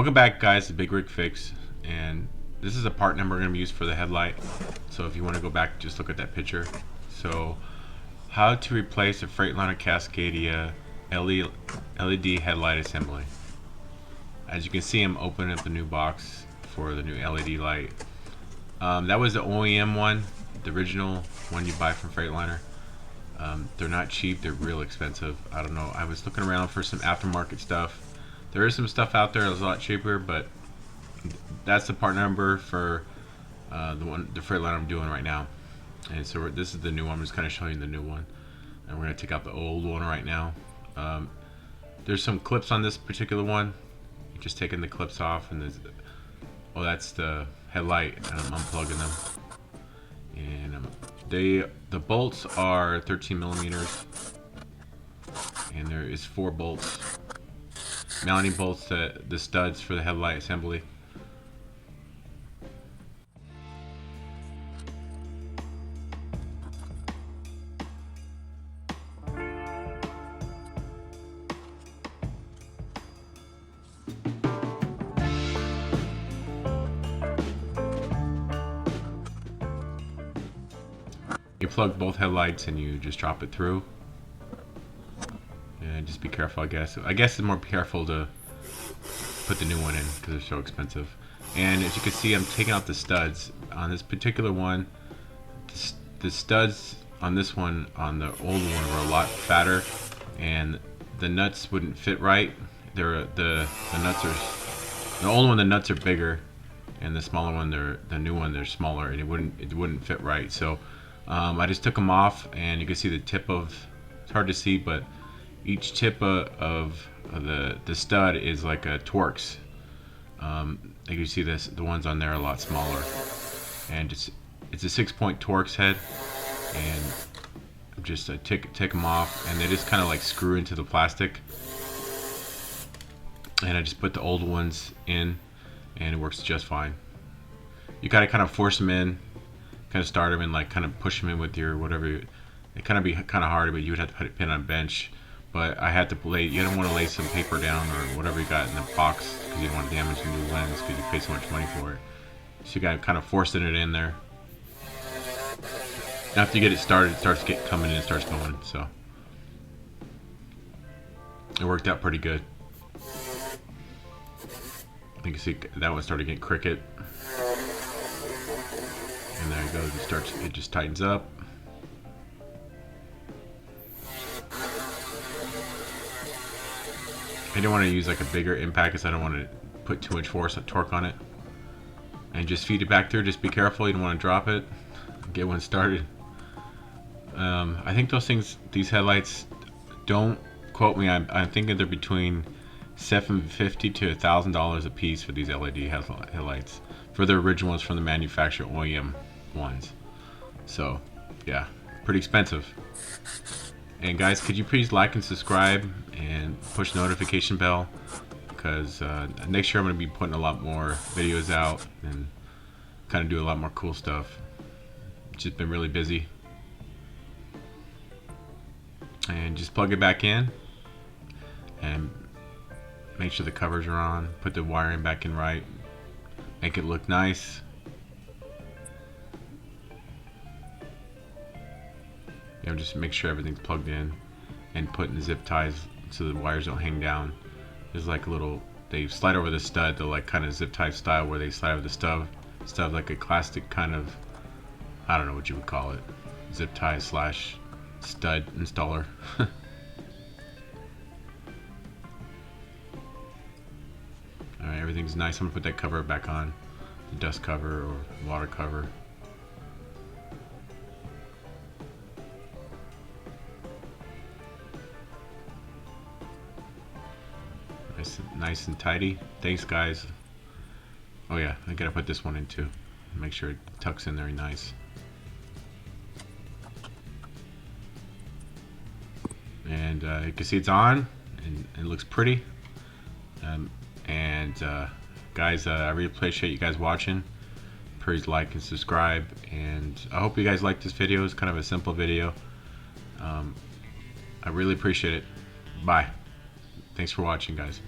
Welcome back, guys, to Big Rig Fix, and this is a part number going to be used for the headlight. So if you want to go back, just look at that picture. So how to replace a Freightliner Cascadia LED headlight assembly. As you can see, I'm opening up the new box for the new LED light. That was the OEM one, the original one you buy from Freightliner. They're not cheap, they're real expensive. I don't know, I was looking around for some aftermarket stuff. There is some stuff out there that's a lot cheaper, but that's the part number for the Freightliner I'm doing right now. And so this is the new one. I'm just kind of showing you the new one, and we're going to take out the old one right now. There's some clips on this particular one. Just taking the clips off, and there's, oh, that's the headlight, and I'm unplugging them. And the bolts are 13 millimeters, and there is 4 bolts, mounting bolts to the studs for the headlight assembly. You plug both headlights and you just drop it through. And just be careful, I guess. I guess it's more careful to put the new one in because they're so expensive. And as you can see, I'm taking out the studs. On this particular one, the studs on this one, on the old one, were a lot fatter, and the nuts wouldn't fit right. The nuts are, the old one, the nuts are bigger, and the smaller one, the new one, they're smaller, and it wouldn't fit right. So I just took them off, and you can see the tip of, it's hard to see, but each tip of the stud is like a Torx. You can see this, the ones on there are a lot smaller, and it's a 6-point Torx head, and just take them off, and they just kind of like screw into the plastic. And I just put the old ones in, and it works just fine. You gotta kind of force them in, kind of start them and like kind of push them in with your whatever. It kind of be kind of hard, but you would have to put it pin on a bench. But I had to lay. You don't want to lay some paper down or whatever you got in the box because you don't want to damage the new lens because you pay so much money for it. So you got to kind of forcing it in there. After you get it started, it starts coming in and starts going. So it worked out pretty good. You can see that one started getting cricket. And there it goes. It just tightens up. I don't want to use like a bigger impact because I don't want to put too much force or torque on it. And just feed it back through. Just be careful. You don't want to drop it. Get one started. I think these headlights, don't quote me. I'm thinking they're between $750 to $1,000 a piece for these LED headlights. For the original ones from the manufacturer, OEM ones. So yeah, pretty expensive. And guys, could you please like and subscribe and push the notification bell, because next year I'm going to be putting a lot more videos out and kind of do a lot more cool stuff. It's just been really busy. And just plug it back in and make sure the covers are on, put the wiring back in right, make it look nice. Just make sure everything's plugged in and put in the zip ties so the wires don't hang down. There's like a little, they slide over the stud, the like kind of zip tie style where they slide over the stuff like a classic kind of, I don't know what you would call it, zip tie / stud installer. Alright, everything's nice. I'm gonna put that cover back on, the dust cover or water cover. Nice and tidy. Thanks, guys. Oh yeah, I gotta put this one in too. Make sure it tucks in there nice. And you can see it's on, and it looks pretty. Guys, I really appreciate you guys watching. Please like and subscribe, and I hope you guys like this video. It's kind of a simple video. I really appreciate it. Bye. Thanks for watching, guys.